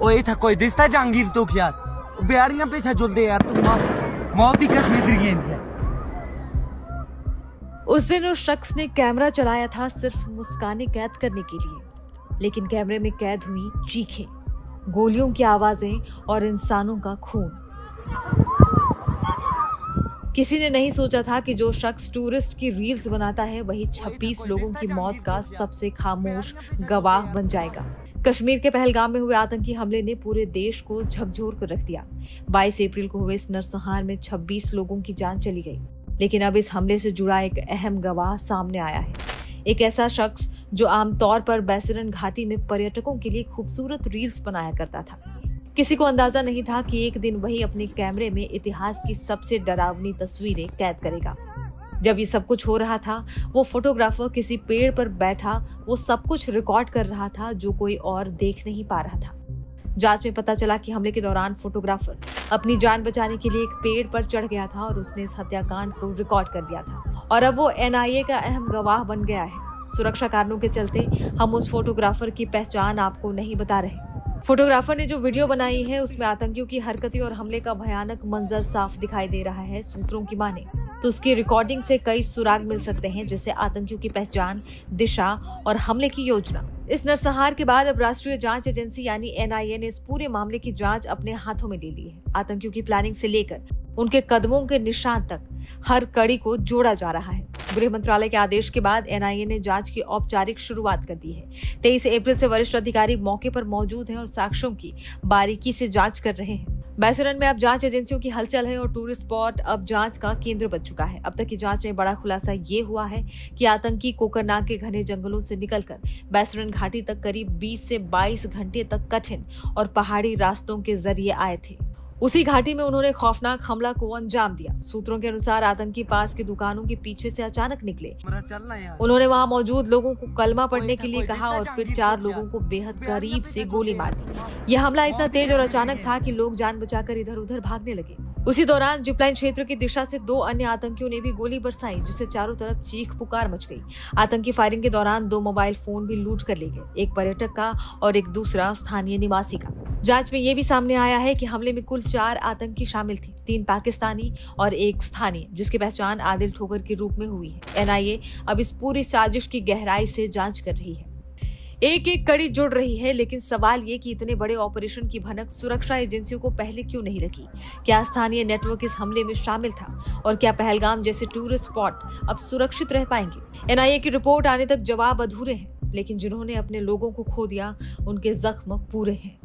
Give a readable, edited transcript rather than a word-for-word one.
ओए था कोई दिसता जहांगीर तो यार बेड़ियां पीछे चलते यार तुम मौत की कसम है। उस दिन उस शख्स ने कैमरा चलाया था सिर्फ मुस्काने कैद करने के लिए, लेकिन कैमरे में कैद हुई चीखें, गोलियों की आवाजें और इंसानों का खून। किसी ने नहीं सोचा था कि जो शख्स टूरिस्ट की रील्स बनाता है वही 26 लोगों की मौत का सबसे खामोश गवाह बन जाएगा। कश्मीर के पहलगाम में हुए आतंकी हमले ने पूरे देश को झकझोर कर रख दिया। 22 अप्रैल को हुए इस नरसंहार में 26 लोगों की जान चली गई, लेकिन अब इस हमले से जुड़ा एक अहम गवाह सामने आया है। एक ऐसा शख्स जो आमतौर पर बैसरन घाटी में पर्यटकों के लिए खूबसूरत रील्स बनाया करता था। किसी को अंदाजा नहीं था कि एक दिन वही अपने कैमरे में इतिहास की सबसे डरावनी तस्वीरें कैद करेगा। जब ये सब कुछ हो रहा था, वो फोटोग्राफर किसी पेड़ पर बैठा वो सब कुछ रिकॉर्ड कर रहा था जो कोई और देख नहीं पा रहा था। जांच में पता चला कि हमले के दौरान फोटोग्राफर अपनी जान बचाने के लिए एक पेड़ पर चढ़ गया था और उसने इस हत्याकांड को रिकॉर्ड कर दिया था और अब वो NIA का अहम गवाह बन गया है। सुरक्षा कारणों के चलते हम उस फोटोग्राफर की पहचान आपको नहीं बता रहे। फोटोग्राफर ने जो वीडियो बनाई है उसमें आतंकियों की हरकतें और हमले का भयानक मंजर साफ दिखाई दे रहा है। सूत्रों की माने तो उसकी रिकॉर्डिंग से कई सुराग मिल सकते हैं, जैसे आतंकियों की पहचान, दिशा और हमले की योजना। इस नरसंहार के बाद अब राष्ट्रीय जांच एजेंसी यानी NIA ने इस पूरे मामले की जांच अपने हाथों में ले ली है। आतंकियों की प्लानिंग से लेकर उनके कदमों के निशान तक हर कड़ी को जोड़ा जा रहा है। गृह मंत्रालय के आदेश के बाद NIA ने जांच की औपचारिक शुरुआत कर दी है। 23 अप्रैल से वरिष्ठ अधिकारी मौके पर मौजूद हैं और साक्ष्यों की बारीकी से जांच कर रहे हैं। बैसरन में अब जांच एजेंसियों की हलचल है और टूरिस्ट स्पॉट अब जांच का केंद्र बन चुका है। अब तक की जांच में बड़ा खुलासा ये हुआ है कि आतंकी कोकरनाग के घने जंगलों से निकलकर बैसरन घाटी तक करीब 20 से 22 घंटे तक कठिन और पहाड़ी रास्तों के जरिए आए थे। उसी घाटी में उन्होंने खौफनाक हमला को अंजाम दिया। सूत्रों के अनुसार आतंकी पास की दुकानों के पीछे से अचानक निकले। उन्होंने वहां मौजूद लोगों को कलमा पढ़ने के लिए कहा और फिर 4 लोगों को बेहद करीब से गोली मार दी। यह हमला इतना तेज और अचानक था कि लोग जान बचाकर इधर उधर भागने लगे। उसी दौरान जिपलाइन क्षेत्र की दिशा से 2 अन्य आतंकियों ने भी गोली बरसाई, जिससे चारों तरफ चीख पुकार मच गई। आतंकी फायरिंग के दौरान 2 मोबाइल फोन भी लूट कर ले गए, एक पर्यटक का और एक दूसरा स्थानीय निवासी का। जांच में यह भी सामने आया है कि हमले में कुल 4 आतंकी शामिल थे, 3 पाकिस्तानी और 1 स्थानीय, जिसकी पहचान आदिल ठोकर के रूप में हुई है। NIA अब इस पूरी साजिश की गहराई से जांच कर रही है। एक एक कड़ी जुड़ रही है, लेकिन सवाल ये कि इतने बड़े ऑपरेशन की भनक सुरक्षा एजेंसियों को पहले क्यों नहीं लगी? क्या स्थानीय नेटवर्क इस हमले में शामिल था? और क्या पहलगाम जैसे टूरिस्ट स्पॉट अब सुरक्षित रह पाएंगे? NIA की रिपोर्ट आने तक जवाब अधूरे हैं, लेकिन जिन्होंने अपने लोगों को खो दिया उनके जख्म पूरे हैं।